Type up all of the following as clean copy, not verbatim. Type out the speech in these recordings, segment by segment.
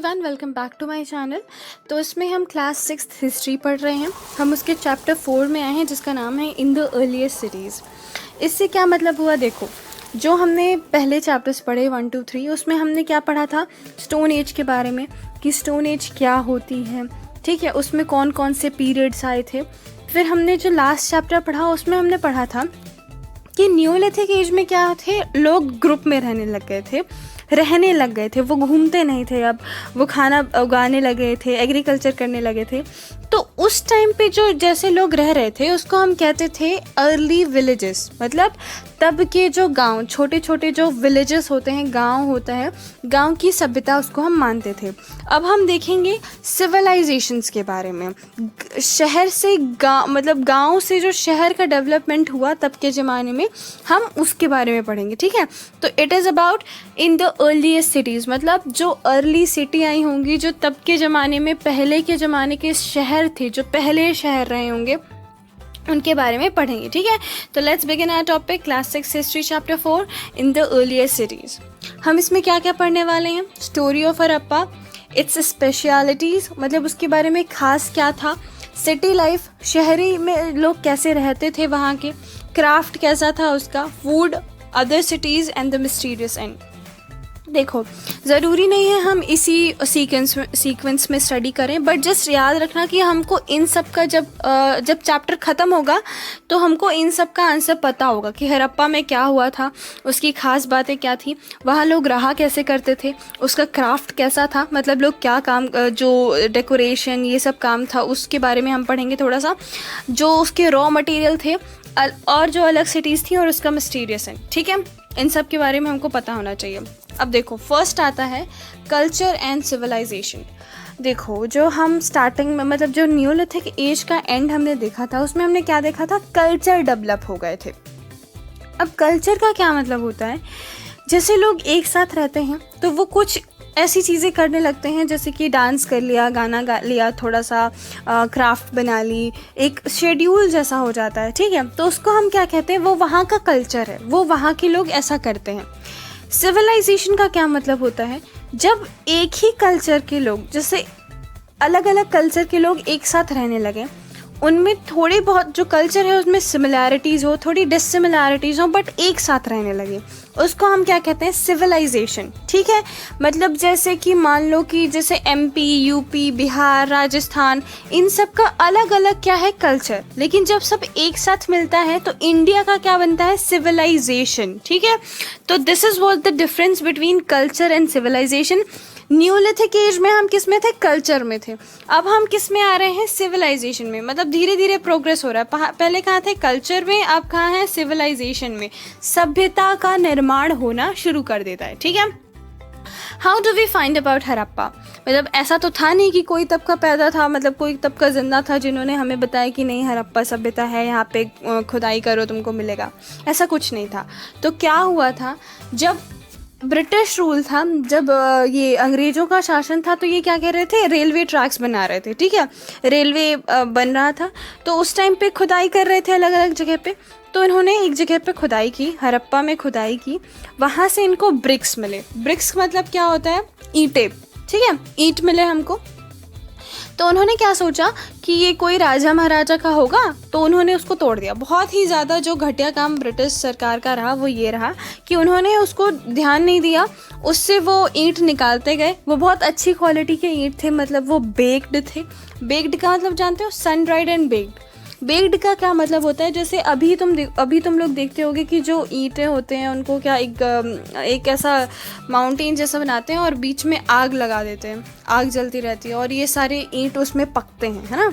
Everyone, welcome back to my channel. तो इसमें हम क्लास 6 हिस्ट्री पढ़ रहे हैं। हम उसके चैप्टर 4 में आए हैं जिसका नाम है इन द अर्लीस्ट सिटीज़। इससे क्या मतलब हुआ, देखो जो हमने पहले चैप्टर्स पढ़े 1 2 3 उसमें हमने क्या पढ़ा था, स्टोन एज के बारे में कि स्टोन एज क्या होती है, ठीक है, उसमें कौन कौन से पीरियड्स आए थे। फिर हमने जो लास्ट चैप्टर पढ़ा उसमें हमने पढ़ा था कि न्यूलिथिक एज में क्या थे, लोग ग्रुप में रहने लग गए थे, वो घूमते नहीं थे, अब वो खाना उगाने लगे थे, एग्रीकल्चर करने लगे थे। तो उस टाइम पे जो जैसे लोग रह रहे थे उसको हम कहते थे अर्ली विलेजेस। मतलब तब के जो गांव, छोटे छोटे जो विलेजेस होते हैं, गांव होता है, गांव की सभ्यता उसको हम मानते थे। अब हम देखेंगे सिविलाइजेशंस के बारे में, शहर से गांव, मतलब गांव से जो शहर का डेवलपमेंट हुआ तब के ज़माने में, हम उसके बारे में पढ़ेंगे, ठीक है। तो it is about in the earliest cities, मतलब जो अर्ली सिटी आई होंगी, जो तब के ज़माने में, पहले के ज़माने के शहर थे, जो पहले शहर रहे होंगे, उनके बारे में पढ़ेंगे, ठीक है। तो let's begin our topic, class 6 history chapter 4 in the earliest cities. हम इसमें क्या क्या पढ़ने वाले हैं, story of Harappa, its specialities, मतलब उसके बारे में खास क्या था, सिटी लाइफ, शहरी में लोग कैसे रहते थे वहाँ के, क्राफ्ट कैसा था उसका, food, other cities and the mysterious and. देखो ज़रूरी नहीं है हम इसी सीक्वेंस में स्टडी करें, बट जस्ट याद रखना कि हमको इन सब का जब चैप्टर ख़त्म होगा तो हमको इन सब का आंसर पता होगा कि हड़प्पा में क्या हुआ था, उसकी ख़ास बातें क्या थी, वहाँ लोग रहा कैसे करते थे, उसका क्राफ्ट कैसा था, मतलब लोग क्या काम, जो डेकोरेशन ये सब काम था उसके बारे में हम पढ़ेंगे थोड़ा सा, जो उसके रॉ मटेरियल थे और जो अलग सिटीज़ थी और उसका मिस्टीरियस है, ठीक है। इन सब के बारे में हमको पता होना चाहिए। अब देखो फर्स्ट आता है कल्चर एंड सिविलाइजेशन। देखो जो हम स्टार्टिंग में, मतलब जो न्यूलिथिक एज का एंड हमने देखा था उसमें हमने क्या देखा था, कल्चर डेवलप हो गए थे। अब कल्चर का क्या मतलब होता है, जैसे लोग एक साथ रहते हैं तो वो कुछ ऐसी चीज़ें करने लगते हैं, जैसे कि डांस कर लिया, गाना गा लिया, थोड़ा सा क्राफ्ट बना ली, एक शेड्यूल जैसा हो जाता है, ठीक है। तो उसको हम क्या कहते हैं, वो वहाँ का कल्चर है, वो वहाँ के लोग ऐसा करते हैं। सिविलाइजेशन का क्या मतलब होता है, जब एक ही कल्चर के लोग, जैसे अलग अलग कल्चर के लोग एक साथ रहने लगे, उनमें थोड़ी बहुत जो कल्चर है उसमें सिमिलैरिटीज़ हो, थोड़ी डिससिमिलैरिटीज़ हो, बट एक साथ रहने लगे, उसको हम क्या कहते हैं, सिविलाइजेशन, ठीक है। मतलब जैसे कि मान लो कि जैसे MP, UP, बिहार, राजस्थान, इन सब का अलग अलग क्या है कल्चर, लेकिन जब सब एक साथ मिलता है तो इंडिया का क्या बनता है, सिविलाइजेशन, ठीक है। तो this is what the difference between culture and civilisation. Neolithic age में हम किस में थे, कल्चर में थे, अब हम किस में आ रहे हैं, सिविलाइजेशन में। मतलब धीरे धीरे प्रोग्रेस हो रहा है, पहले कहाँ थे, कल्चर में, अब कहाँ है, सिविलाइजेशन में, सभ्यता का निर्माण होना शुरू कर देता है, ठीक है। How do we find about Harappa, मतलब ऐसा तो था नहीं कि कोई तबका पैदा था, मतलब कोई तबका जिंदा था जिन्होंने हमें बताया कि नहीं हड़प्पा सभ्यता है, यहाँ पे खुदाई करो तुमको मिलेगा, ऐसा कुछ नहीं था। तो क्या हुआ था, जब ब्रिटिश रूल था, जब ये अंग्रेज़ों का शासन था, तो ये क्या कह रहे थे, रेलवे ट्रैक्स बना रहे थे, ठीक है, रेलवे बन रहा था, तो उस टाइम पे खुदाई कर रहे थे अलग अलग जगह पे। तो इन्होंने एक जगह पे खुदाई की, हड़प्पा में खुदाई की, वहाँ से इनको ब्रिक्स मिले। ब्रिक्स मतलब क्या होता है, ईंटें, ठीक है, ईंट मिले हमको। तो उन्होंने क्या सोचा कि ये कोई राजा महाराजा का होगा, तो उन्होंने उसको तोड़ दिया। बहुत ही ज़्यादा जो घटिया काम ब्रिटिश सरकार का रहा वो ये रहा कि उन्होंने उसको ध्यान नहीं दिया, उससे वो ईंट निकालते गए। वो बहुत अच्छी क्वालिटी के ईंट थे, मतलब वो बेक्ड थे। बेक्ड का मतलब जानते हो, sun dried and baked. Baked का क्या मतलब होता है, जैसे अभी तुम लोग देखते होगे कि जो ईंटें होते हैं उनको क्या एक ऐसा माउंटेन जैसा बनाते हैं और बीच में आग लगा देते हैं, आग जलती रहती है और ये सारे ईंट उसमें पकते हैं, है ना।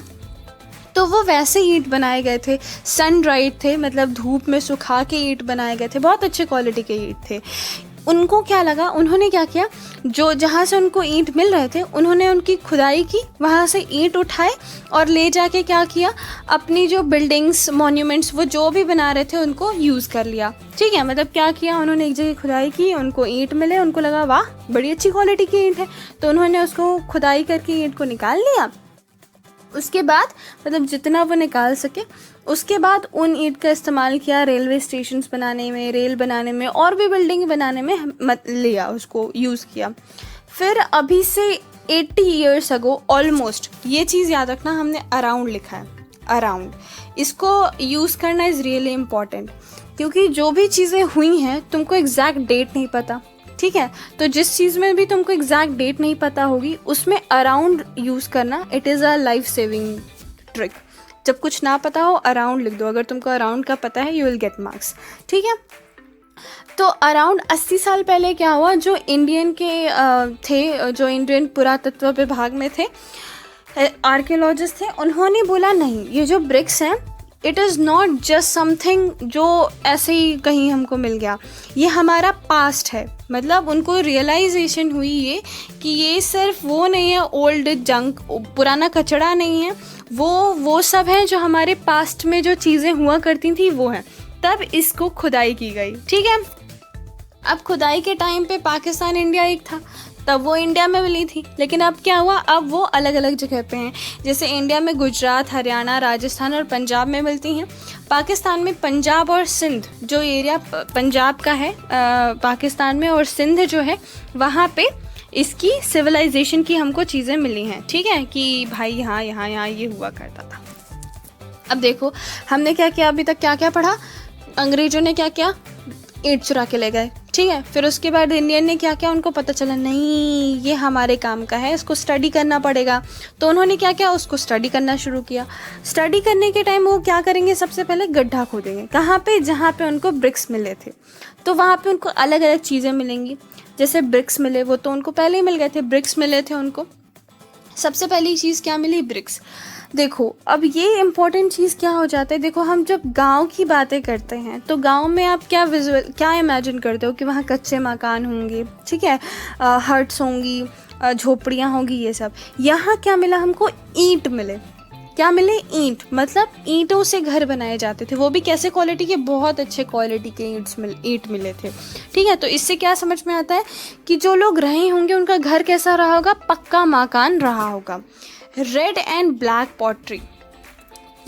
तो वो वैसे ईंट बनाए गए थे, सन ड्राइड थे, मतलब धूप में सुखा के ईंट बनाए गए थे, बहुत अच्छे क्वालिटी के ईंट थे। उनको क्या लगा, उन्होंने क्या किया, जो जहाँ से उनको ईंट मिल रहे थे उन्होंने उनकी खुदाई की, वहाँ से ईंट उठाए और ले जाके क्या किया, अपनी जो बिल्डिंग्स, मॉन्यूमेंट्स, वो जो भी बना रहे थे उनको यूज़ कर लिया, ठीक है। मतलब क्या किया, उन्होंने एक जगह खुदाई की, उनको ईंट मिले, उनको लगा वाह बड़ी अच्छी क्वालिटी की ईंट है, तो उन्होंने उसको खुदाई करके ईंट को निकाल लिया। उसके बाद मतलब जितना वो निकाल सके, उसके बाद उन ईंट का इस्तेमाल किया रेलवे स्टेशंस बनाने में, रेल बनाने में और भी बिल्डिंग बनाने में लिया, उसको यूज़ किया। फिर अभी से 80 ईयर्स अगो ऑलमोस्ट, ये चीज़ याद रखना, हमने अराउंड लिखा है, अराउंड, इसको यूज़ करना इज़ रियली इम्पॉर्टेंट, क्योंकि जो भी चीज़ें हुई हैं तुमको एग्जैक्ट डेट नहीं पता, ठीक है। तो जिस चीज़ में भी तुमको एग्जैक्ट डेट नहीं पता होगी उसमें अराउंड यूज़ करना, it is a life saving trick. जब कुछ ना पता हो अराउंड लिख दो, अगर तुमको अराउंड का पता है यू विल गेट मार्क्स, ठीक है। तो अराउंड 80 साल पहले क्या हुआ, जो इंडियन के थे, जो इंडियन पुरातत्व विभाग में थे, आर्कियोलॉजिस्ट थे, उन्होंने बोला नहीं, ये जो ब्रिक्स हैं it is not just something जो ऐसे ही कहीं हमको मिल गया, ये हमारा पास्ट है। मतलब उनको रियलाइजेशन हुई ये कि ये सिर्फ वो नहीं है, ओल्ड जंक, पुराना कचड़ा नहीं है, वो सब है जो हमारे पास्ट में जो चीज़ें हुआ करती थी वो हैं। तब इसको खुदाई की गई, ठीक है। अब खुदाई के टाइम पे पाकिस्तान इंडिया एक था, तब वो इंडिया में मिली थी, लेकिन अब क्या हुआ, अब वो अलग अलग जगह पे हैं। जैसे इंडिया में गुजरात, हरियाणा, राजस्थान और पंजाब में मिलती हैं। पाकिस्तान में पंजाब और सिंध, जो एरिया पंजाब का है पाकिस्तान में, और सिंध जो है वहाँ पे इसकी सिविलाइजेशन की हमको चीज़ें मिली हैं, ठीक है, कि भाई यहाँ यहाँ यहाँ ये हुआ करता था। अब देखो हमने क्या किया अभी तक, क्या क्या पढ़ा, अंग्रेजों ने क्या किया, ईंट चुरा के ले गए, ठीक है। फिर उसके बाद इंडियन ने क्या किया, उनको पता चला नहीं ये हमारे काम का है, इसको स्टडी करना पड़ेगा, तो उन्होंने क्या किया, उसको स्टडी करना शुरू किया। स्टडी करने के टाइम वो क्या करेंगे, सबसे पहले गड्ढा खोदेंगे, कहाँ पे, जहाँ पे उनको ब्रिक्स मिले थे, तो वहाँ पे उनको अलग अलग चीज़ें मिलेंगी। जैसे ब्रिक्स मिले, वो तो उनको पहले ही मिल गए थे, ब्रिक्स मिले थे उनको। सबसे पहली चीज़ क्या मिली, ब्रिक्स। देखो अब ये इम्पोर्टेंट चीज़ क्या हो जाता है, देखो हम जब गांव की बातें करते हैं तो गांव में आप क्या इमेजिन करते हो कि वहाँ कच्चे मकान होंगे, ठीक है, हट्स होंगी, झोपड़ियाँ होंगी, ये सब। यहाँ क्या मिला हमको, ईंट मिले। क्या मिले, ईंट, मतलब ईंटों से घर बनाए जाते थे, वो भी कैसे क्वालिटी के, बहुत अच्छे क्वालिटी के ईंट मिले थे, ठीक है। तो इससे क्या समझ में आता है कि जो लोग रहे होंगे उनका घर कैसा रहा होगा, पक्का मकान रहा होगा। रेड एंड ब्लैक पॉटरी,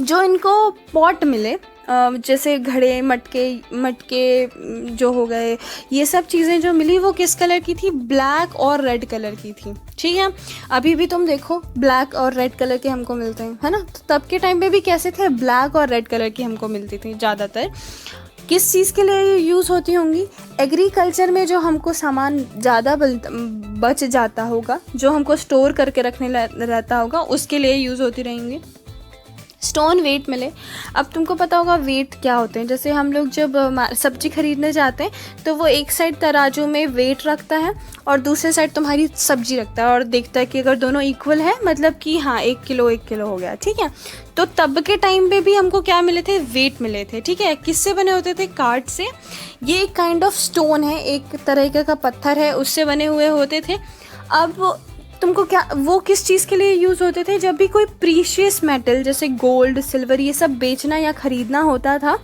जो इनको पॉट मिले, जैसे घड़े, मटके जो हो गए, ये सब चीज़ें जो मिली वो किस कलर की थी, ब्लैक और रेड कलर की थी, ठीक है। अभी भी तुम देखो ब्लैक और रेड कलर के हमको मिलते हैं, है ना। तो तब के टाइम पे भी कैसे थे, ब्लैक और रेड कलर की हमको मिलती थी ज़्यादातर। किस चीज़ के लिए यूज़ होती होंगी, एग्रीकल्चर में जो हमको सामान ज़्यादा बच जाता होगा, जो हमको स्टोर करके रखने रहता होगा, उसके लिए यूज़ होती रहेंगी। स्टोन वेट मिले। अब तुमको पता होगा वेट क्या होते हैं, जैसे हम लोग जब सब्जी खरीदने जाते हैं तो वो एक साइड तराजू में वेट रखता है और दूसरे साइड तुम्हारी सब्जी रखता है और देखता है कि अगर दोनों इक्वल है मतलब कि हाँ 1 किलो हो गया, ठीक है। तो तब के टाइम पे भी हमको क्या मिले थे, वेट मिले थे, ठीक है। किससे बने होते थे, काठ से। ये एक काइंड ऑफ स्टोन है, एक तरीके का पत्थर है, उससे बने हुए होते थे। अब तुमको क्या, वो किस चीज़ के लिए यूज़ होते थे, जब भी कोई प्रीशियस मेटल जैसे गोल्ड, सिल्वर ये सब बेचना या ख़रीदना होता था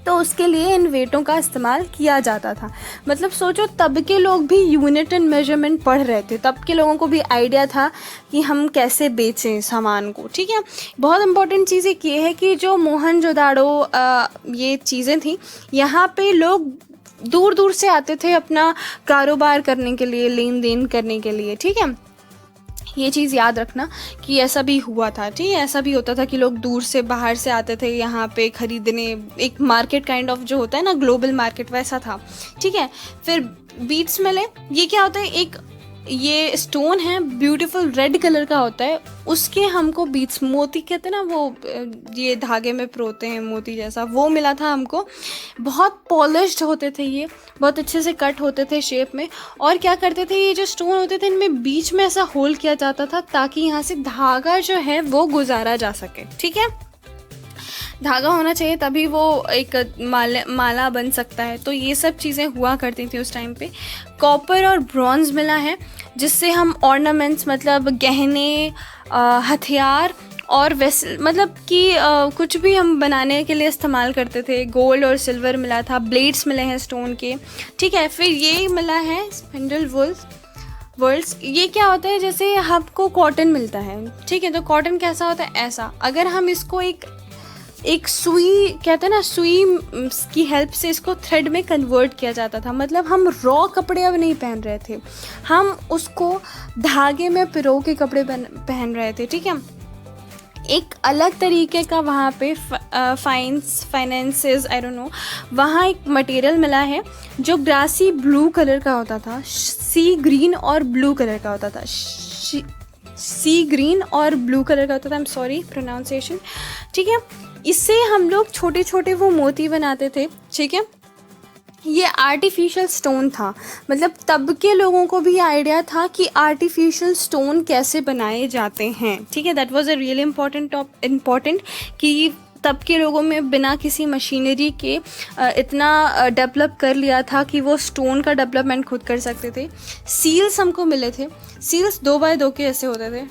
तो उसके लिए इन वेटों का इस्तेमाल किया जाता था। मतलब सोचो तब के लोग भी यूनिट एंड मेजरमेंट पढ़ रहे थे, तब के लोगों को भी आइडिया था कि हम कैसे बेचें सामान को, ठीक है। बहुत इंपॉर्टेंट चीज़ एक ये है कि जो मोहनजोदाड़ो ये चीज़ें थी, यहाँ पे लोग दूर दूर से आते थे अपना कारोबार करने के लिए, लेन देन करने के लिए, ठीक है। ये चीज़ याद रखना कि ऐसा भी हुआ था, ठीक है। ऐसा भी होता था कि लोग दूर से, बाहर से आते थे यहाँ पे खरीदने, एक मार्केट काइंड ऑफ जो होता है ना, ग्लोबल मार्केट, वैसा था, ठीक है। फिर बीट्स मिले। ये क्या होता है, एक ये स्टोन है, ब्यूटीफुल रेड कलर का होता है, उसके हमको बीट्स, मोती कहते हैं ना, वो ये धागे में पिरोते हैं मोती जैसा, वो मिला था हमको। बहुत पॉलिश्ड होते थे ये, बहुत अच्छे से कट होते थे शेप में। और क्या करते थे, ये जो स्टोन होते थे इनमें बीच में ऐसा होल किया जाता था ताकि यहाँ से धागा जो है वो गुजारा जा सके, ठीक है। धागा होना चाहिए तभी वो एक माला बन सकता है। तो ये सब चीज़ें हुआ करती थी उस टाइम पे। कॉपर और ब्रॉन्ज़ मिला है जिससे हम ऑर्नामेंट्स, मतलब गहने, हथियार और वेसल, मतलब कि कुछ भी हम बनाने के लिए इस्तेमाल करते थे। गोल्ड और सिल्वर मिला था, ब्लेड्स मिले हैं स्टोन के, ठीक है। फिर ये मिला है स्पिंडल वर्ल्स। ये क्या होता है, जैसे हमको कॉटन मिलता है, ठीक है। तो कॉटन कैसा होता है, ऐसा। अगर हम इसको एक एक सुई, कहते हैं ना, सुई की हेल्प से इसको थ्रेड में कन्वर्ट किया जाता था। मतलब हम रॉ कपड़े अब नहीं पहन रहे थे, हम उसको धागे में पिरो के कपड़े पहन रहे थे। ठीक है, एक अलग तरीके का वहाँ पे फाइनेंसेस, आई डोंट नो, वहाँ एक मटेरियल मिला है जो ग्रासी ब्लू कलर का होता था, सी ग्रीन और ब्लू कलर का होता था, सी ग्रीन और ब्लू कलर का होता था। I am sorry pronunciation. ठीक है, इससे हम लोग छोटे छोटे वो मोती बनाते थे। ठीक है, ये आर्टिफिशियल स्टोन था। मतलब तब के लोगों को भी आइडिया था कि आर्टिफिशियल स्टोन कैसे बनाए जाते हैं। ठीक है, that was a really important कि तब के लोगों में बिना किसी मशीनरी के इतना डेवलप कर लिया था कि वो स्टोन का डेवलपमेंट खुद कर सकते थे। सील्स हमको मिले थे। सील्स 2x2 के ऐसे होते थे,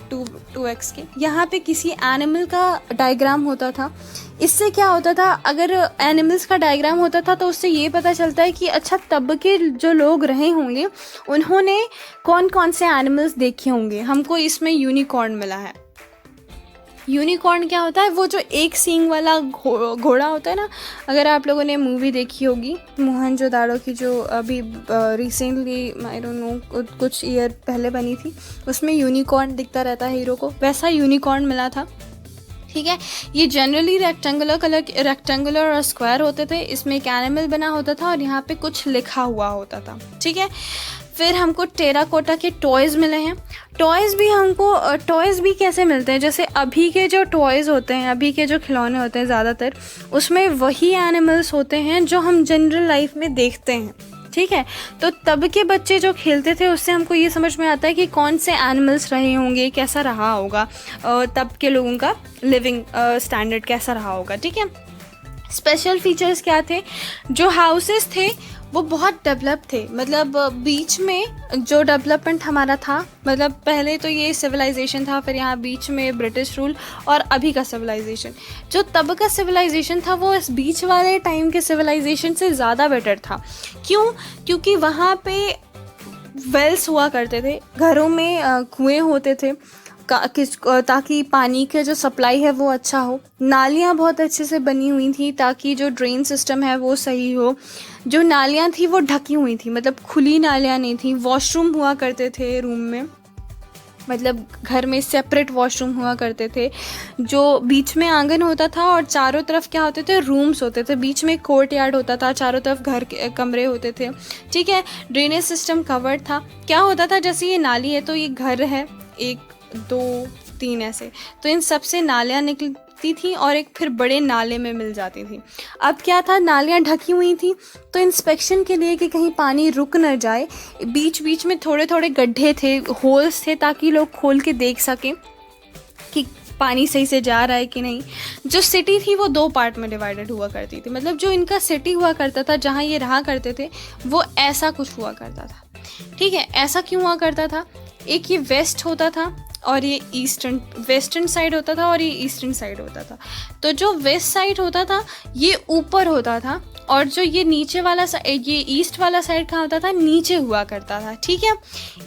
2x के। यहाँ पे किसी एनिमल का डायग्राम होता था। इससे क्या होता था, अगर एनिमल्स का डायग्राम होता था तो उससे ये पता चलता है कि अच्छा तब के जो लोग रहे होंगे उन्होंने कौन कौन से एनिमल्स देखे होंगे। हमको इसमें यूनिकॉर्न मिला है। यूनिकॉर्न क्या होता है, वो जो एक सींग वाला घोड़ा होता है ना। अगर आप लोगों ने मूवी देखी होगी मोहनजोदाड़ो की, जो अभी रिसेंटली, आई डोंट नो, कुछ ईयर पहले बनी थी, उसमें यूनिकॉर्न दिखता रहता है हीरो को, वैसा यूनिकॉर्न मिला था। ठीक है, ये जनरली रेक्टेंगुलर और स्क्वायर होते थे। इसमें एक एनिमल बना होता था और यहाँ पे कुछ लिखा हुआ होता था। ठीक है, फिर हमको टेराकोटा के टॉयज़ मिले हैं। टॉयज़ भी कैसे मिलते हैं, जैसे अभी के जो टॉयज़ होते हैं, अभी के जो खिलौने होते हैं ज़्यादातर, उसमें वही एनिमल्स होते हैं जो हम जनरल लाइफ में देखते हैं। ठीक है, तो तब के बच्चे जो खेलते थे उससे हमको ये समझ में आता है कि कौन से एनिमल्स रहे होंगे, कैसा रहा होगा तब के लोगों का लिविंग स्टैंडर्ड कैसा रहा होगा। ठीक है, स्पेशल फीचर्स क्या थे, जो हाउसेस थे वो बहुत डेवलप थे। मतलब बीच में जो डेवलपमेंट हमारा था, मतलब पहले तो ये सिविलाइजेशन था, फिर यहाँ बीच में ब्रिटिश रूल, और अभी का सिविलाइजेशन। जो तब का सिविलाइजेशन था वो इस बीच वाले टाइम के सिविलाइजेशन से ज़्यादा बेटर था। क्यों? क्योंकि वहाँ पे वेल्स हुआ करते थे, घरों में कुएँ होते थे ताकि पानी का जो सप्लाई है वो अच्छा हो। नालियाँ बहुत अच्छे से बनी हुई थी ताकि जो ड्रेन सिस्टम है वो सही हो। जो नालियाँ थी वो ढकी हुई थी, मतलब खुली नालियाँ नहीं थी। वॉशरूम हुआ करते थे रूम में, मतलब घर में सेपरेट वॉशरूम हुआ करते थे। जो बीच में आंगन होता था और चारों तरफ क्या होते थे, रूम्स होते थे। बीच में कोर्ट यार्ड होता था, चारों तरफ घर के कमरे होते थे। ठीक है, ड्रेनेज सिस्टम कवर्ड था। क्या होता था, जैसे ये नाली है तो ये घर है, 1 2 3 ऐसे, तो इन सब से नालियाँ निकलती थी और एक फिर बड़े नाले में मिल जाती थी। अब क्या था, नालियाँ ढकी हुई थी तो इंस्पेक्शन के लिए कि कहीं पानी रुक न जाए, बीच बीच में थोड़े थोड़े गड्ढे थे, होल्स थे, ताकि लोग खोल के देख सकें कि पानी सही से जा रहा है कि नहीं। जो सिटी थी वो 2 पार्ट में डिवाइडेड हुआ करती थी। मतलब जो इनका सिटी हुआ करता था, जहाँ ये रहा करते थे, वो ऐसा कुछ हुआ करता था। ठीक है, ऐसा क्यों हुआ करता था, एक ये वेस्ट होता था और ये वेस्टर्न साइड होता था और ये ईस्टर्न साइड होता था। तो जो वेस्ट साइड होता था ये ऊपर होता था, और जो ये नीचे वाला ये ईस्ट वाला साइड कहाँ होता था, नीचे हुआ करता था। ठीक है,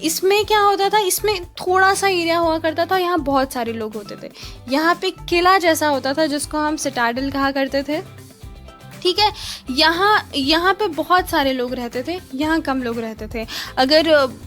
इसमें क्या होता था, इसमें थोड़ा सा एरिया हुआ करता था, यहाँ बहुत सारे लोग होते थे। यहाँ पे किला जैसा होता था जिसको हम सिटाडेल कहा करते थे। ठीक है, यहाँ पे बहुत सारे लोग रहते थे, यहाँ कम लोग रहते थे। अगर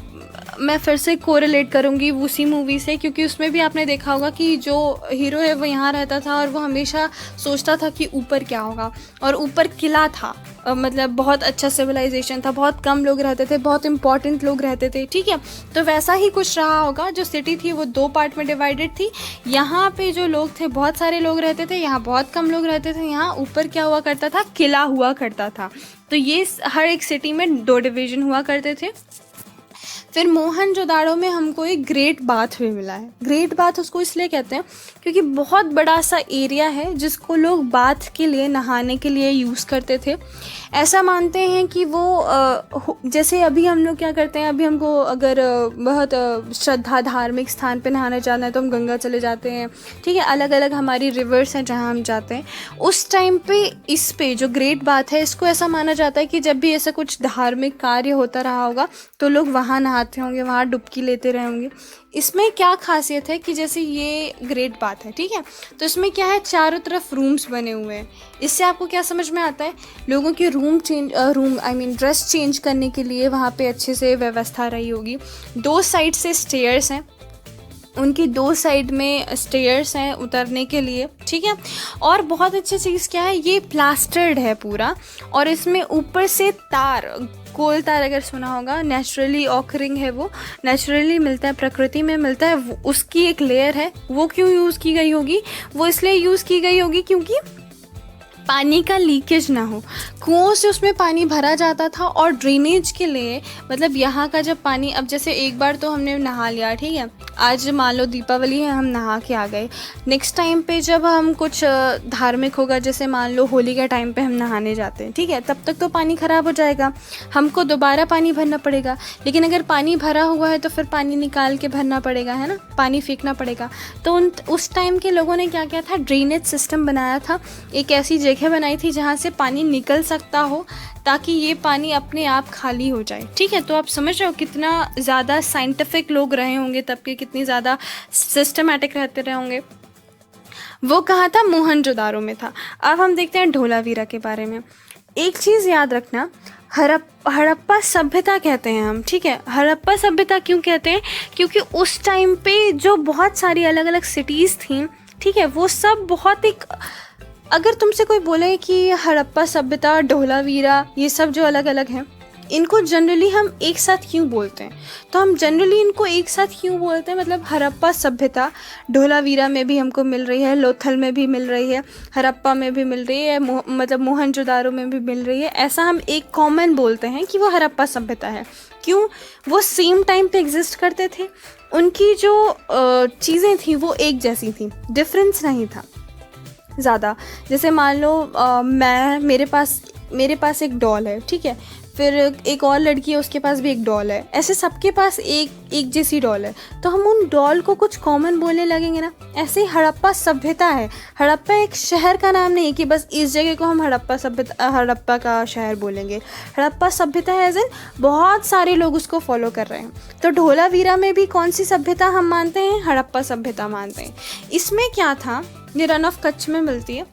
मैं फिर से कोरिलेट करूँगी उसी मूवी से, क्योंकि उसमें भी आपने देखा होगा कि जो हीरो है वो यहाँ रहता था और वो हमेशा सोचता था कि ऊपर क्या होगा, और ऊपर किला था। मतलब बहुत अच्छा सिविलाइजेशन था, बहुत कम लोग रहते थे, बहुत इंपॉर्टेंट लोग रहते थे। ठीक है, तो वैसा ही कुछ रहा होगा। जो सिटी थी वो 2 पार्ट में डिवाइडेड थी। यहाँ पे जो लोग थे बहुत सारे लोग रहते थे, यहाँ बहुत कम लोग रहते थे। यहाँ ऊपर क्या हुआ करता था, किला हुआ करता था। तो ये हर एक सिटी में 2 डिवीज़न हुआ करते थे। फिर मोहनजोदाड़ो में हमको एक ग्रेट बाथ भी मिला है। ग्रेट बाथ उसको इसलिए कहते हैं क्योंकि बहुत बड़ा सा एरिया है जिसको लोग बाथ के लिए, नहाने के लिए यूज़ करते थे। ऐसा मानते हैं कि वो जैसे अभी हम लोग क्या करते हैं, अभी हमको अगर बहुत श्रद्धा धार्मिक स्थान पे नहाने जाना है तो हम गंगा चले जाते हैं। ठीक है, अलग अलग हमारी रिवर्स हैं जहाँ हम जाते हैं। उस टाइम पे इस पे जो ग्रेट बाथ है, इसको ऐसा माना जाता है कि जब भी ऐसा कुछ धार्मिक कार्य होता रहा होगा तो लोग वहाँ नहा नहाते होंगे, वहाँ डुबकी लेते रहे होंगे। इसमें क्या खासियत है कि जैसे ये ग्रेट बात है, ठीक है, तो इसमें क्या है, चारों तरफ रूम्स बने हुए हैं। इससे आपको क्या समझ में आता है, लोगों के ड्रेस चेंज करने के लिए वहाँ पे अच्छे से व्यवस्था रही होगी। 2 साइड से स्टेयर्स हैं, उनकी 2 साइड में स्टेयर्स हैं उतरने के लिए, ठीक है। और बहुत अच्छी चीज़ क्या है, ये प्लास्टर्ड है पूरा, और इसमें ऊपर से तार, गोल तार अगर सुना होगा, नेचुरली ऑकरिंग है, वो नेचुरली मिलता है, प्रकृति में मिलता है, उसकी एक लेयर है। वो क्यों यूज़ की गई होगी, वो इसलिए यूज़ की गई होगी क्योंकि पानी का लीकेज ना हो। कुओं से उसमें पानी भरा जाता था, और ड्रेनेज के लिए, मतलब यहाँ का जब पानी, अब जैसे एक बार तो हमने नहा लिया, ठीक है, आज मान लो दीपावली है, हम नहा के आ गए, नेक्स्ट टाइम पे जब हम कुछ धार्मिक होगा, जैसे मान लो होली के टाइम पे हम नहाने जाते हैं, ठीक है, तब तक तो पानी ख़राब हो जाएगा, हमको दोबारा पानी भरना पड़ेगा। लेकिन अगर पानी भरा हुआ है तो फिर पानी निकाल के भरना पड़ेगा, है ना, पानी फेंकना पड़ेगा। तो उस टाइम के लोगों ने क्या किया था, ड्रेनेज सिस्टम बनाया था, एक ऐसी जगह बनाई थी जहाँ से पानी निकल सकता हो, ताकि ये पानी अपने आप खाली हो जाए, ठीक है। तो आप समझ रहे हो कितना ज़्यादा साइंटिफिक लोग रहे होंगे तब के, कितनी ज़्यादा सिस्टमैटिक रहते रहे होंगे। वो कहाँ था, मोहनजोदारो में था। अब हम देखते हैं धोलावीरा के बारे में। एक चीज़ याद रखना, हड़प्पा सभ्यता कहते हैं हम, ठीक है। हड़प्पा सभ्यता क्यों कहते हैं, क्योंकि उस टाइम पे जो बहुत सारी अलग अलग सिटीज़ थी, ठीक है, वो सब बहुत एक, अगर तुमसे कोई बोले कि हड़प्पा सभ्यता, धोलावीरा, ये सब जो अलग अलग हैं, इनको जनरली हम एक साथ क्यों बोलते हैं, तो हम जनरली इनको एक साथ क्यों बोलते हैं, मतलब हड़प्पा सभ्यता धोलावीरा में भी हमको मिल रही है, लोथल में भी मिल रही है, हड़प्पा में भी मिल रही है, मतलब मोहनजोदारो में भी मिल रही है, ऐसा हम एक कॉमन बोलते हैं कि वो हड़प्पा सभ्यता है। क्यों, वो सेम टाइम पे एग्जिस्ट करते थे, उनकी जो चीज़ें थी वो एक जैसी थी, डिफरेंस नहीं था ज़्यादा। जैसे मान लो मेरे पास एक डॉल है, ठीक है, फिर एक और लड़की है, उसके पास भी एक डॉल है, ऐसे सबके पास एक जैसी डॉल है, तो हम उन डॉल को कुछ कॉमन बोलने लगेंगे ना। ऐसे ही हड़प्पा सभ्यता है। हड़प्पा एक शहर का नाम नहीं है कि बस इस जगह को हम हड़प्पा का शहर बोलेंगे। हड़प्पा सभ्यता है, एज इन बहुत सारे लोग उसको फॉलो कर रहे हैं। तो धोलावीरा में भी कौन सी सभ्यता हम मानते हैं, हड़प्पा सभ्यता मानते हैं। इसमें क्या था, ये रन ऑफ कच्छ में मिलती है।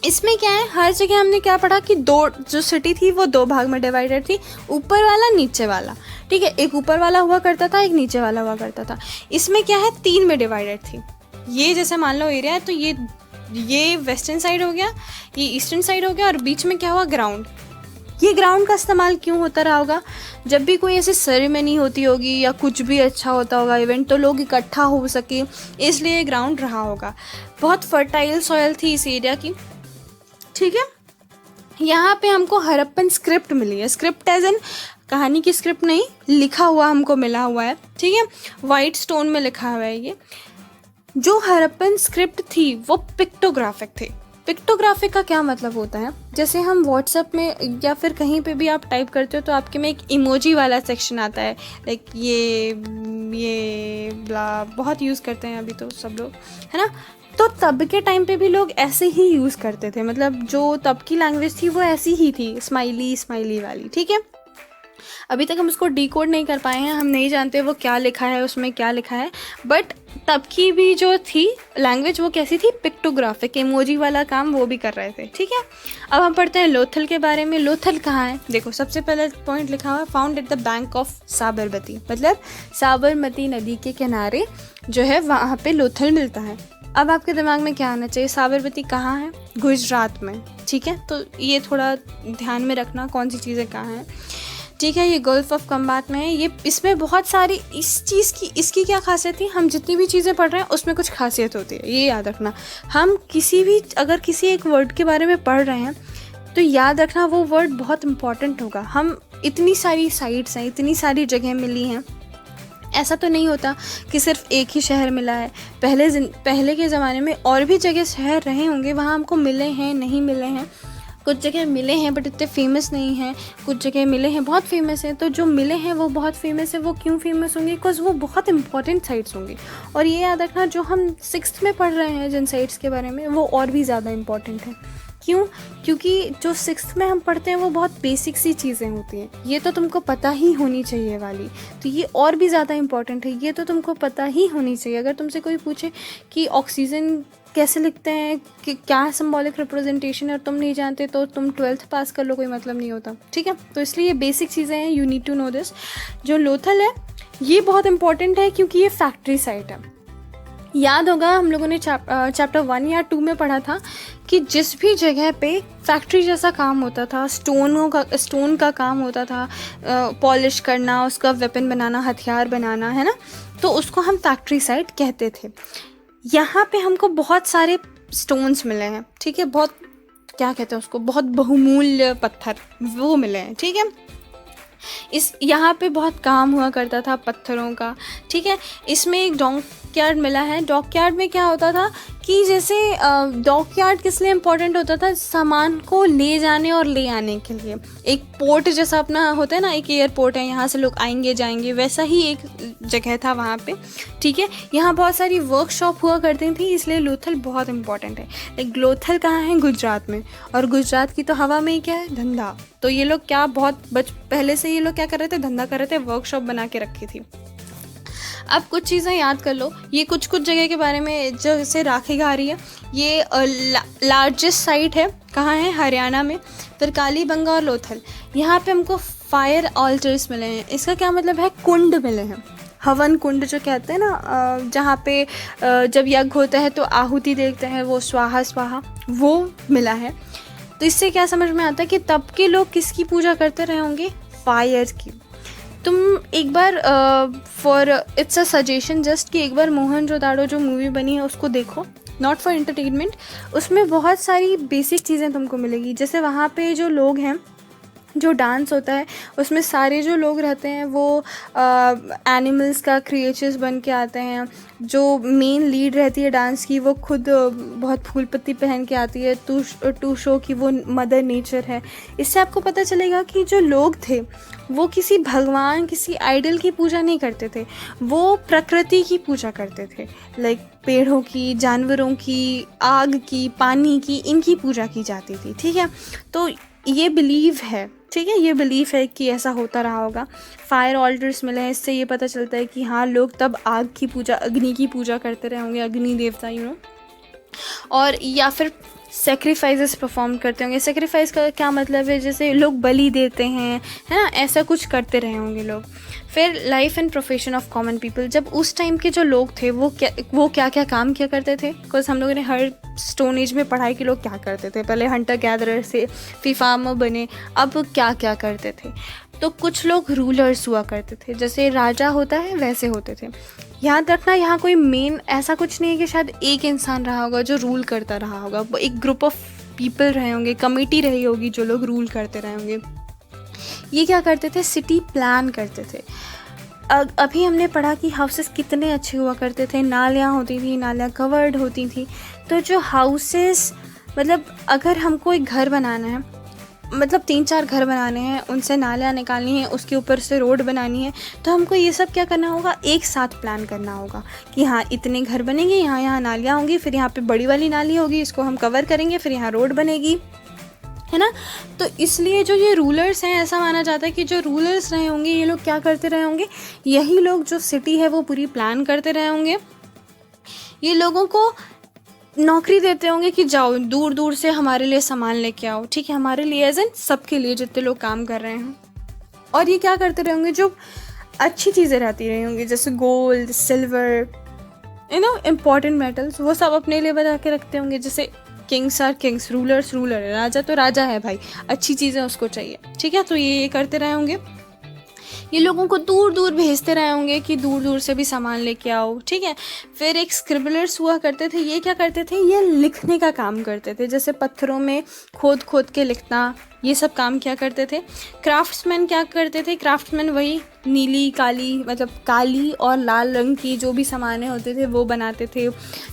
इसमें क्या है, हर जगह हमने क्या पढ़ा कि 2 जो सिटी थी वो 2 भाग में डिवाइडेड थी, ऊपर वाला नीचे वाला, ठीक है, एक ऊपर वाला हुआ करता था, एक नीचे वाला हुआ करता था। इसमें क्या है, 3 में डिवाइडेड थी। ये जैसे मान लो एरिया है, तो ये वेस्टर्न साइड हो गया, ये ईस्टर्न साइड हो गया, और बीच में क्या हुआ, ग्राउंड। ये ग्राउंड का इस्तेमाल क्यों होता रहा होगा, जब भी कोई ऐसी सेरेमनी होती होगी या कुछ भी अच्छा होता होगा इवेंट, तो लोग इकट्ठा हो सके, इसलिए ग्राउंड रहा होगा। बहुत फर्टाइल सॉइल थी इस एरिया की, ठीक है। यहाँ पे हमको हड़प्पन स्क्रिप्ट मिली है, स्क्रिप्ट एज इन कहानी की स्क्रिप्ट नहीं, लिखा हुआ हमको मिला हुआ है, ठीक है, वाइट स्टोन में लिखा हुआ है। ये जो हड़प्पन स्क्रिप्ट थी वो पिक्टोग्राफिक थी। पिक्टोग्राफिक का क्या मतलब होता है, जैसे हम व्हाट्सएप में या फिर कहीं पे भी आप टाइप करते हो तो आपके में एक इमोजी वाला सेक्शन आता है, लाइक ये ब्ला, बहुत यूज़ करते हैं अभी तो सब लोग, है ना। तो तब के टाइम पे भी लोग ऐसे ही यूज़ करते थे, मतलब जो तब की लैंग्वेज थी वो ऐसी ही थी, स्माइली वाली, ठीक है। अभी तक हम उसको डिकोड नहीं कर पाए हैं, हम नहीं जानते वो क्या लिखा है, उसमें क्या लिखा है, बट तब की भी जो थी लैंग्वेज वो कैसी थी, पिक्टोग्राफिक, इमोजी वाला काम वो भी कर रहे थे, ठीक है। अब हम पढ़ते हैं लोथल के बारे में। लोथल कहाँ है, देखो सबसे पहले पॉइंट लिखा हुआ है, found at the bank of Sabarmati, मतलब साबरमती नदी के किनारे जो है वहाँ पे लोथल मिलता है। अब आपके दिमाग में क्या आना चाहिए, साबरमती कहाँ है, गुजरात में, ठीक है। तो ये थोड़ा ध्यान में रखना कौन सी चीज़ें कहाँ हैं, ठीक है। ये गल्फ ऑफ कम्बात में है। ये इसमें बहुत सारी इसकी क्या खासियत थी, हम जितनी भी चीज़ें पढ़ रहे हैं उसमें कुछ खासियत होती है, ये याद रखना। हम अगर किसी एक वर्ड के बारे में पढ़ रहे हैं तो याद रखना वो वर्ड बहुत इंपॉर्टेंट होगा। हम इतनी सारी साइट्स हैं, इतनी सारी जगह मिली हैं, ऐसा तो नहीं होता कि सिर्फ एक ही शहर मिला है। पहले के ज़माने में और भी जगह शहर रहे होंगे, वहाँ हमको मिले हैं, नहीं मिले हैं। कुछ जगह मिले हैं बट इतने फेमस नहीं हैं, कुछ जगह मिले हैं बहुत फेमस हैं। तो जो मिले हैं वो बहुत फेमस है, वो क्यों फेमस होंगे, बिकॉज वो बहुत इंपॉर्टेंट साइट्स होंगी। और ये याद रखना जो हम 6th में पढ़ रहे हैं जिन साइट्स के बारे में, वो और भी ज़्यादा इंपॉर्टेंट है। क्यों? क्योंकि जो 6th में हम पढ़ते हैं वो बहुत बेसिक सी चीज़ें होती हैं, ये तो तुमको पता ही होनी चाहिए वाली, तो ये और भी ज़्यादा इम्पॉर्टेंट है, ये तो तुमको पता ही होनी चाहिए। अगर तुमसे कोई पूछे कि ऑक्सीजन कैसे लिखते हैं, कि क्या सिंबॉलिक रिप्रेजेंटेशन है, और तुम नहीं जानते तो तुम 12th पास कर लो, कोई मतलब नहीं होता, ठीक है। तो इसलिए ये बेसिक चीज़ें हैं, you need to know this. जो लोथल है ये बहुत इंपॉर्टेंट है क्योंकि ये फैक्ट्री साइट है। याद होगा हम लोगों ने चैप्टर 1 या 2 में पढ़ा था कि जिस भी जगह पे फैक्ट्री जैसा काम होता था, स्टोन का काम होता था, पॉलिश करना, उसका वेपन बनाना, हथियार बनाना, है ना, तो उसको हम फैक्ट्री साइट कहते थे। यहाँ पे हमको बहुत सारे स्टोन्स मिले हैं, ठीक है, बहुत, क्या कहते हैं उसको, बहुत बहुमूल्य पत्थर वो मिले हैं, ठीक है। इस यहाँ पे बहुत काम हुआ करता था पत्थरों का, ठीक है। इसमें एक डॉकयार्ड मिला है। डॉकयार्ड में क्या होता था कि जैसे डॉकयार्ड किस लिए इम्पोर्टेंट होता था, सामान को ले जाने और ले आने के लिए। एक पोर्ट जैसा अपना होता है ना, एक एयरपोर्ट है, यहाँ से लोग आएंगे जाएंगे, वैसा ही एक जगह था वहाँ पे, ठीक है। यहाँ बहुत सारी वर्कशॉप हुआ करती थी, इसलिए लोथल बहुत इंपॉर्टेंट है। लाइक लोथल कहाँ है? गुजरात में, और गुजरात की तो हवा में ही क्या है? धंधा। तो ये लोग क्या बहुत पहले से ये लोग क्या कर रहे थे? धंधा कर रहे थे, वर्कशॉप बना के रखी थी। अब कुछ चीज़ें याद कर लो, ये कुछ जगह के बारे में, जैसे राखी घारी है, ये लार्जेस्ट साइट है, कहाँ है? हरियाणा में। फिर कालीबंगा और लोथल, यहाँ पे हमको फायर ऑल्टर्स मिले हैं। इसका क्या मतलब है? कुंड मिले हैं, हवन कुंड जो कहते हैं ना, जहाँ पे जब यज्ञ होता है तो आहुति देखते हैं, वो स्वाहा स्वाहा, वो मिला है। तो इससे क्या समझ में आता है कि तब के लोग किसकी पूजा करते रहे होंगे? फायर की। तुम एक बार for it's a suggestion just कि एक बार मोहनजोदाड़ो जो मूवी बनी है उसको देखो, नॉट फॉर एंटरटेनमेंट। उसमें बहुत सारी बेसिक चीज़ें तुमको मिलेगी। जैसे वहाँ पे जो लोग हैं, जो डांस होता है उसमें सारे जो लोग रहते हैं वो एनिमल्स का क्रिएचर्स बन के आते हैं। जो मेन लीड रहती है डांस की वो खुद बहुत फूल पत्ती पहन के आती है, टू शो की वो मदर नेचर है। इससे आपको पता चलेगा कि जो लोग थे वो किसी भगवान, किसी आइडल की पूजा नहीं करते थे, वो प्रकृति की पूजा करते थे। लाइक पेड़ों की, जानवरों की, आग की, पानी की, इनकी पूजा की जाती थी, ठीक है। तो ये बिलीव है, ठीक है, ये बिलीफ है कि ऐसा होता रहा होगा। फायर ऑल्टर्स मिले हैं, इससे ये पता चलता है कि हाँ, लोग तब आग की पूजा, अग्नि की पूजा करते रहे होंगे, अग्नि देवता, यू नो। और या फिर सेक्रीफाइसेस परफॉर्म करते होंगे। सेक्रीफाइस का क्या मतलब है? जैसे लोग बलि देते हैं, है ना, ऐसा कुछ करते रहे होंगे लोग। फिर life and profession of common people, जब उस टाइम के जो लोग थे वो क्या क्या काम किया करते थे। बिकॉज हम लोगों ने हर स्टोन एज में पढ़ाई कि लोग क्या करते थे। पहले हंटर गैदरर से फिर फार्मर बने, अब क्या क्या करते थे। तो कुछ लोग रूलर्स हुआ करते थे, जैसे राजा होता है वैसे होते थे। याद रखना, यहाँ कोई मेन ऐसा कुछ नहीं है कि शायद एक इंसान रहा होगा जो रूल करता रहा होगा, एक ग्रुप ऑफ पीपल रहे होंगे, कमेटी रही होगी जो लोग रूल करते रहे होंगे। ये क्या करते थे? सिटी प्लान करते थे। अभी हमने पढ़ा कि हाउसेस कितने अच्छे हुआ करते थे, नालियाँ होती थी, नालियाँ कवर्ड होती थी। तो जो हाउसेस, मतलब अगर हमको एक घर बनाना है, मतलब 3-4 घर बनाने हैं, उनसे नालियाँ निकालनी है, उसके ऊपर से रोड बनानी है, तो हमको ये सब क्या करना होगा? एक साथ प्लान करना होगा कि हाँ, इतने घर बनेंगे, यहाँ यहाँ नालियाँ होंगी, फिर यहाँ पे बड़ी वाली नाली होगी, इसको हम कवर करेंगे, फिर यहाँ रोड बनेगी, है ना। तो इसलिए जो ये रूलर्स हैं, ऐसा माना जाता है कि जो रूलर्स रहे होंगे ये लोग क्या करते रहे होंगे? यही लोग जो सिटी है वो पूरी प्लान करते रहे होंगे। ये लोगों को नौकरी देते होंगे कि जाओ दूर दूर से हमारे लिए सामान लेके आओ, ठीक है, हमारे लिए एज इन सबके लिए जितने लोग काम कर रहे हैं। और ये क्या करते रहे होंगे? जो अच्छी चीज़ें रहती रही होंगी, जैसे gold, silver, you know, important metals, वो सब अपने लिए बचा के रखते होंगे। जैसे kings are kings, rulers ruler है, राजा तो राजा है भाई, अच्छी चीज़ें उसको चाहिए, ठीक है। तो ये करते रहे होंगे। ये लोगों को दूर दूर भेजते रहे होंगे कि दूर दूर से भी सामान लेके आओ, ठीक है। फिर एक स्क्रिबलर्स हुआ करते थे। ये क्या करते थे? ये लिखने का काम करते थे, जैसे पत्थरों में खोद खोद के लिखना, ये सब काम क्या करते थे। क्राफ्ट्समैन क्या करते थे? क्राफ्ट्समैन वही नीली, काली, मतलब काली और लाल रंग की जो भी सामानें होते थे वो बनाते थे,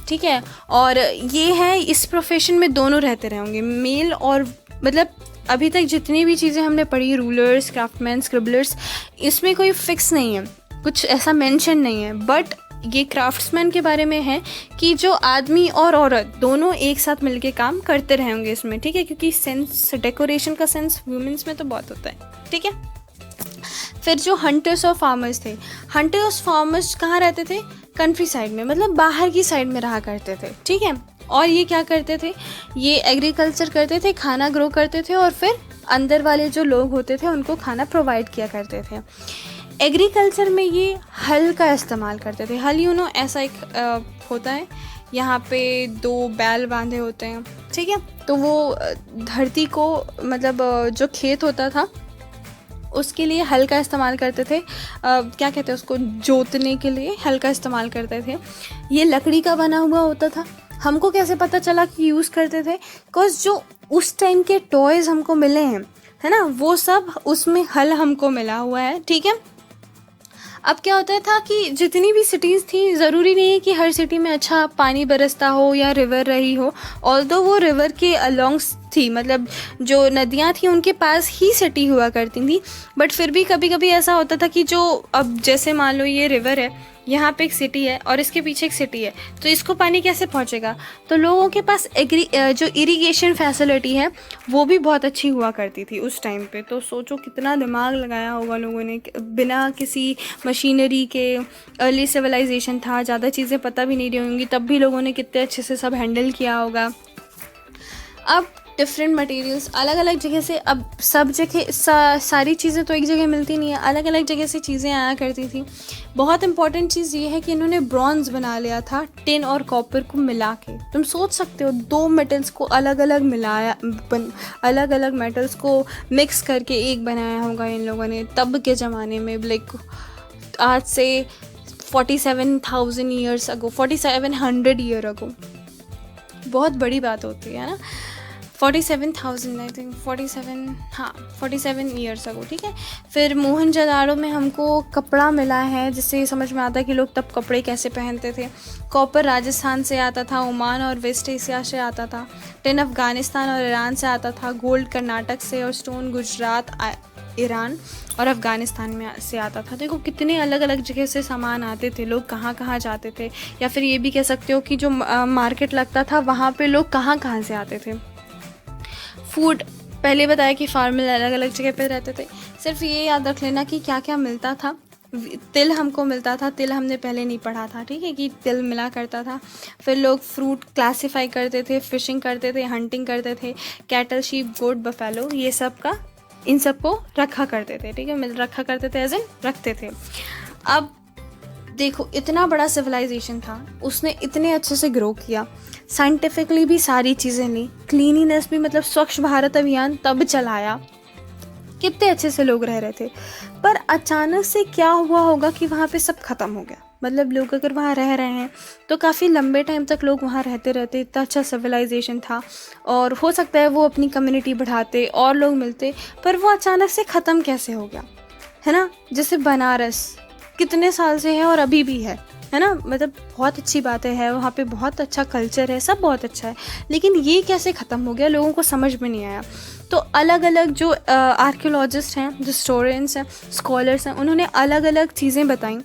ठीक है। और ये है, इस प्रोफेशन में दोनों रहते रहे होंगे, मेल और, मतलब अभी तक जितनी भी चीज़ें हमने पढ़ी, रूलर्स, क्राफ्टमैन, स्क्रिबलर्स, इसमें कोई फिक्स नहीं है, कुछ ऐसा मेंशन नहीं है, बट ये क्राफ्ट्समैन के बारे में है कि जो आदमी और औरत दोनों एक साथ मिलके काम करते रहेंगे इसमें, ठीक है, क्योंकि सेंस, डेकोरेशन का सेंस वुमेन्स में तो बहुत होता है, ठीक है। फिर जो हंटर्स और फार्मर्स थे, हंटर्स फार्मर्स कहाँ रहते थे? कंट्री साइड में, मतलब बाहर की साइड में रहा करते थे, ठीक है। और ये क्या करते थे? ये एग्रीकल्चर करते थे, खाना ग्रो करते थे और फिर अंदर वाले जो लोग होते थे उनको खाना प्रोवाइड किया करते थे। एग्रीकल्चर में ये हल का इस्तेमाल करते थे। हल ऐसा एक होता है, यहाँ पे 2 बैल बांधे होते हैं, ठीक है। तो वो धरती को, मतलब जो खेत होता था उसके लिए हल का इस्तेमाल करते थे। क्या कहते हैं उसको, जोतने के लिए हल का इस्तेमाल करते थे। ये लकड़ी का बना हुआ होता था। हमको कैसे पता चला कि यूज़ करते थे? बिकॉज जो उस टाइम के टॉयज़ हमको मिले हैं, है ना, वो सब उसमें हल हमको मिला हुआ है, ठीक है। अब क्या होता था कि जितनी भी सिटीज़ थी, ज़रूरी नहीं है कि हर सिटी में अच्छा पानी बरसता हो या रिवर रही हो। ऑल्दो वो रिवर के अलॉन्ग्स थी, मतलब जो नदियाँ थी उनके पास ही सिटी हुआ करती थी, बट फिर भी कभी कभी ऐसा होता था कि जो, अब जैसे मान लो ये रिवर है, यहाँ पे एक सिटी है और इसके पीछे एक सिटी है, तो इसको पानी कैसे पहुँचेगा? तो लोगों के पास जो इरिगेशन फैसिलिटी है वो भी बहुत अच्छी हुआ करती थी उस टाइम पे। तो सोचो कितना दिमाग लगाया होगा लोगों ने, बिना किसी मशीनरी के। अर्ली सिविलाइजेशन था, ज़्यादा चीज़ें पता भी नहीं रही होंगी, तब भी लोगों ने कितने अच्छे से सब हैंडल किया होगा। अब डिफरेंट मटेरियल्स अलग अलग जगह से, अब सब जगह सारी चीज़ें तो एक जगह मिलती नहीं है, अलग अलग जगह से चीज़ें आया करती थी। बहुत इंपॉर्टेंट चीज़ ये है कि इन्होंने ब्रॉन्ज़ बना लिया था टिन और कॉपर को मिला के। तुम सोच सकते हो 2 मेटल्स को अलग अलग मिलाया, अलग अलग मेटल्स को मिक्स करके एक बनाया होगा इन लोगों ने तब के ज़माने में, लाइक आज से 47,000 ईयर्स अगो, 4700 ईयर अगो। बहुत बड़ी बात होती है ना। 47,000 आई थिंक, 47 ईयर्स अगो, ठीक है। फिर मोहनजोदाड़ो में हमको कपड़ा मिला है, जिससे समझ में आता है कि लोग तब कपड़े कैसे पहनते थे। कॉपर राजस्थान से आता था, ओमान और वेस्ट एशिया से आता था। टिन अफ़गानिस्तान और ईरान से आता था, गोल्ड कर्नाटक से और स्टोन गुजरात, ईरान और अफ़गानिस्तान में से आता था। देखो कितने अलग अलग जगह से सामान आते थे, लोग कहाँ कहाँ जाते थे। या फिर ये भी कह सकते हो कि जो मार्केट लगता था वहाँ पे लोग कहाँ कहाँ से आते थे। फूड पहले बताया कि फार्मर अलग अलग जगह पे रहते थे। सिर्फ ये याद रख लेना कि क्या क्या मिलता था। तिल हमको मिलता था, तिल हमने पहले नहीं पढ़ा था, ठीक है, कि तिल मिला करता था। फिर लोग फ्रूट क्लासीफाई करते थे, फिशिंग करते थे, हंटिंग करते थे। कैटल, शीप, गोट, बफेलो, ये सब का, इन सब को रखा करते थे, ठीक है, रखा करते थे एज इन रखते थे। अब देखो इतना बड़ा सिविलाइजेशन था, उसने इतने अच्छे से ग्रो किया, साइंटिफिकली भी सारी चीज़ें ली, क्लीनिनेस भी, मतलब स्वच्छ भारत अभियान तब चलाया, कितने अच्छे से लोग रह रहे थे। पर अचानक से क्या हुआ होगा कि वहाँ पे सब ख़त्म हो गया। मतलब लोग अगर वहाँ रह रहे हैं तो काफ़ी लंबे टाइम तक लोग वहाँ रहते रहते, इतना अच्छा सिविलाइजेशन था और हो सकता है वो अपनी कम्युनिटी बढ़ाते और लोग मिलते, पर वो अचानक से ख़त्म कैसे हो गया, है ना। जैसे बनारस कितने साल से है और अभी भी है ना, मतलब बहुत अच्छी बातें हैं, वहाँ पे बहुत अच्छा कल्चर है, सब बहुत अच्छा है, लेकिन ये कैसे ख़त्म हो गया, लोगों को समझ में नहीं आया। तो अलग अलग जो आर्कियोलॉजिस्ट हैं, जो हिस्टोरियंस हैं, स्कॉलर्स हैं, उन्होंने अलग अलग चीज़ें बताई।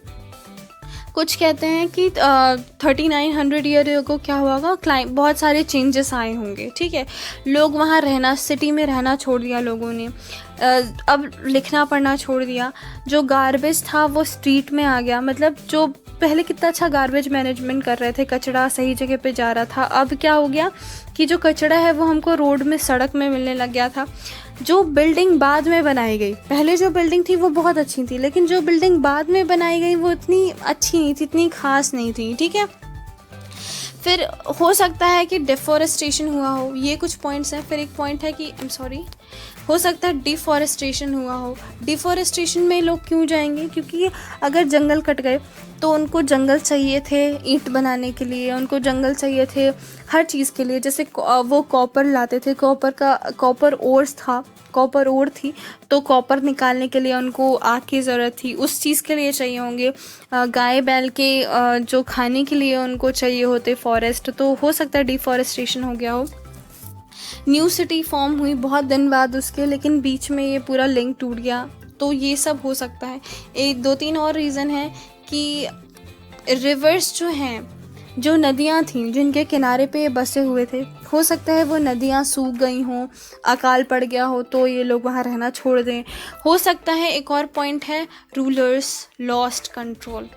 कुछ कहते हैं कि 3900 ईयर को क्या हुआ होगा, बहुत सारे चेंजेस आए होंगे, ठीक है। लोग वहाँ रहना, सिटी में रहना छोड़ दिया लोगों ने, अब लिखना पढ़ना छोड़ दिया। जो गार्बेज था वो स्ट्रीट में आ गया, मतलब जो पहले कितना अच्छा गार्बेज मैनेजमेंट कर रहे थे, कचरा सही जगह पे जा रहा था, अब क्या हो गया कि जो कचरा है वो हमको रोड में, सड़क में मिलने लग गया था। जो बिल्डिंग बाद में बनाई गई, पहले जो बिल्डिंग थी वो बहुत अच्छी थी, लेकिन जो बिल्डिंग बाद में बनाई गई वो इतनी अच्छी नहीं थी, इतनी खास नहीं थी, ठीक है। फिर हो सकता है कि डिफॉरेस्टेशन हुआ हो, ये कुछ पॉइंट्स हैं। फिर एक पॉइंट है कि हो सकता है डिफॉरेस्टेशन हुआ हो। डिफॉरेस्टेशन में लोग क्यों जाएंगे, क्योंकि अगर जंगल कट गए तो उनको जंगल चाहिए थे ईंट बनाने के लिए, उनको जंगल चाहिए थे हर चीज़ के लिए। जैसे वो कॉपर लाते थे, कॉपर ओर थी, तो कॉपर निकालने के लिए उनको आग की ज़रूरत थी, उस चीज़ के लिए चाहिए होंगे। गाय बैल के जो खाने के लिए उनको चाहिए होते फॉरेस्ट, तो हो सकता है डिफॉरेस्टेशन हो गया हो। न्यू सिटी फॉर्म हुई बहुत दिन बाद उसके, लेकिन बीच में ये पूरा लिंक टूट गया, तो ये सब हो सकता है। 2-3 और रीज़न है कि रिवर्स जो हैं, जो नदियाँ थीं जिनके किनारे पे ये बसे हुए थे, हो सकता है वो नदियाँ सूख गई हों, अकाल पड़ गया हो तो ये लोग वहाँ रहना छोड़ दें। हो सकता है एक और पॉइंट है, रूलर्स लॉस्ट कंट्रोल।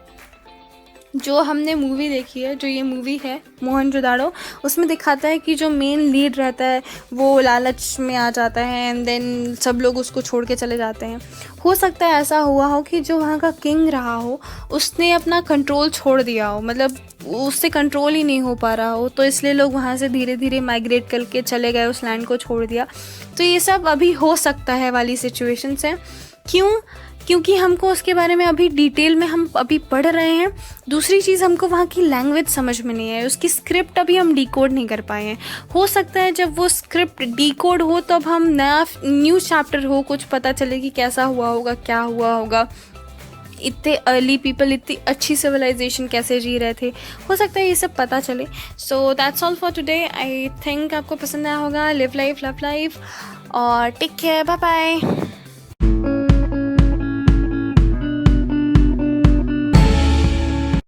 जो हमने मूवी देखी है, जो ये मूवी है मोहनजोदाड़ो, उसमें दिखाता है कि जो मेन लीड रहता है वो लालच में आ जाता है एंड देन सब लोग उसको छोड़ के चले जाते हैं। हो सकता है ऐसा हुआ हो कि जो वहाँ का किंग रहा हो उसने अपना कंट्रोल छोड़ दिया हो, मतलब उससे कंट्रोल ही नहीं हो पा रहा हो, तो इसलिए लोग वहाँ से धीरे धीरे माइग्रेट करके चले गए, उस लैंड को छोड़ दिया। तो ये सब अभी हो सकता है वाली सिचुएशंस हैं। क्यों? क्योंकि हमको उसके बारे में अभी डिटेल में हम अभी पढ़ रहे हैं। दूसरी चीज़, हमको वहाँ की लैंग्वेज समझ में नहीं है, उसकी स्क्रिप्ट अभी हम डिकोड नहीं कर पाए हैं। हो सकता है जब वो स्क्रिप्ट डिकोड हो तब हम नया न्यू चैप्टर हो, कुछ पता चले कि कैसा हुआ होगा, क्या हुआ होगा, इतने अर्ली पीपल इतनी अच्छी सिविलाइजेशन कैसे जी रहे थे, हो सकता है ये सब पता चले। So that's all for today. I think आपको पसंद आया होगा। लिव लाइफ, लव लाइफ और टेक केयर, बाय बाय।